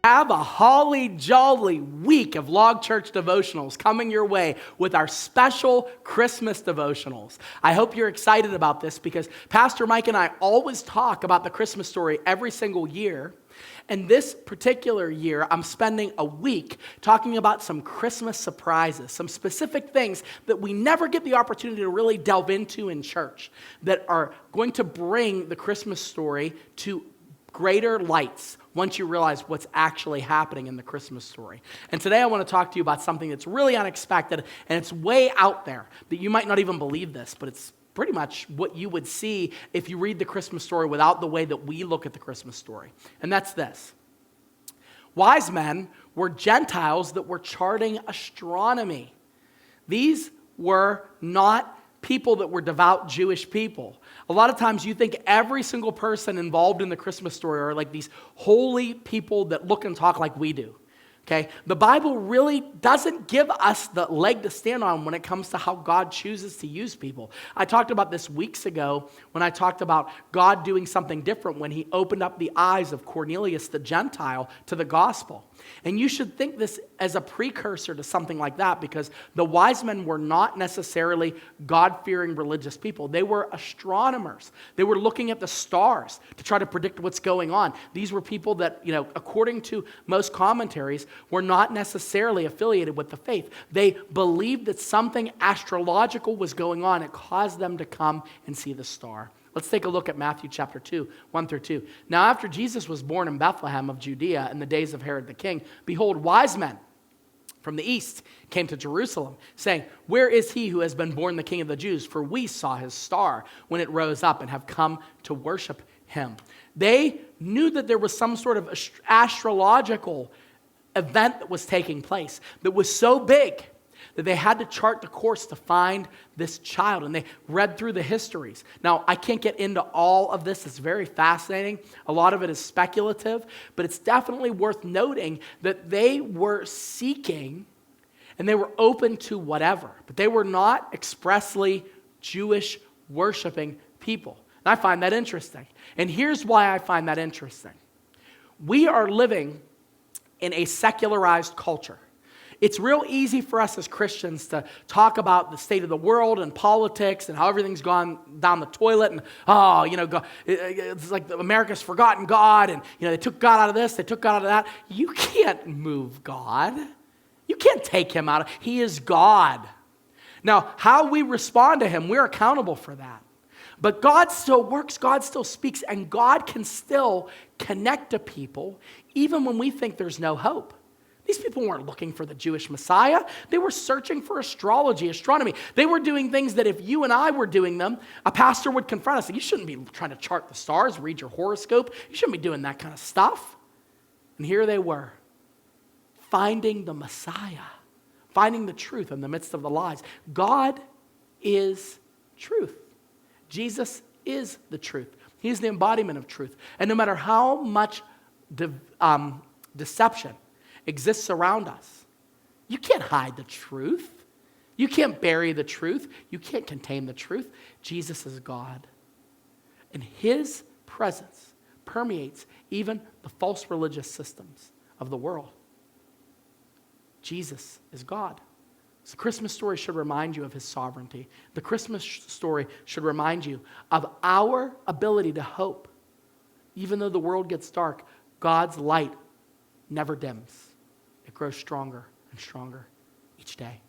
Have a holly jolly week of Log Church devotionals coming your way with our special Christmas devotionals. I hope you're excited about this because Pastor Mike and I always talk about the Christmas story every single year. And this particular year, I'm spending a week talking about some Christmas surprises, some specific things that we never get the opportunity to really delve into in church that are going to bring the Christmas story to greater lights once you realize what's actually happening in the Christmas story. And today I want to talk to you about something that's really unexpected and it's way out there that you might not even believe this, but it's pretty much what you would see if you read the Christmas story without the way that we look at the Christmas story. And that's this. Wise men were Gentiles that were charting astronomy. These were not people that were devout Jewish people. A lot of times you think every single person involved in the Christmas story are like these holy people that look and talk like we do. Okay? The Bible really doesn't give us the leg to stand on when it comes to how God chooses to use people. I talked about this weeks ago when I talked about God doing something different when he opened up the eyes of Cornelius the Gentile to the gospel. And you should think this as a precursor to something like that because the wise men were not necessarily God-fearing religious people. They were astronomers. They were looking at the stars to try to predict what's going on. These were people that, according to most commentaries, were not necessarily affiliated with the faith. They believed that something astrological was going on. It caused them to come and see the star. Let's take a look at Matthew chapter 2, 1 through 2. Now after Jesus was born in Bethlehem of Judea in the days of Herod the king, behold, wise men from the east came to Jerusalem, saying, "Where is he who has been born the King of the Jews? For we saw his star when it rose up and have come to worship him." They knew that there was some sort of astrological event that was taking place that was so big that they had to chart the course to find this child. And they read through the histories. Now, I can't get into all of this. It's very fascinating. A lot of it is speculative, but it's definitely worth noting that they were seeking and they were open to whatever, but they were not expressly Jewish worshiping people. And I find that interesting. And here's why I find that interesting. We are living in a secularized culture. It's real easy for us as Christians to talk about the state of the world and politics and how everything's gone down the toilet and, God, it's like America's forgotten God and, they took God out of this, they took God out of that. You can't move God. You can't take him out. He is God. Now, how we respond to him, we're accountable for that. But God still works, God still speaks, and God can still connect to people even when we think there's no hope. These people weren't looking for the Jewish Messiah. They were searching for astrology, astronomy. They were doing things that if you and I were doing them, a pastor would confront us. You shouldn't be trying to chart the stars, read your horoscope. You shouldn't be doing that kind of stuff. And here they were, finding the Messiah, finding the truth in the midst of the lies. God is truth. Jesus is the truth. He's the embodiment of truth. And no matter how much deception exists around us, you can't hide the truth. You can't bury the truth. You can't contain the truth. Jesus is God. And his presence permeates even the false religious systems of the world. Jesus is God. The Christmas story should remind you of his sovereignty. The Christmas story should remind you of our ability to hope. Even though the world gets dark, God's light never dims. It grows stronger and stronger each day.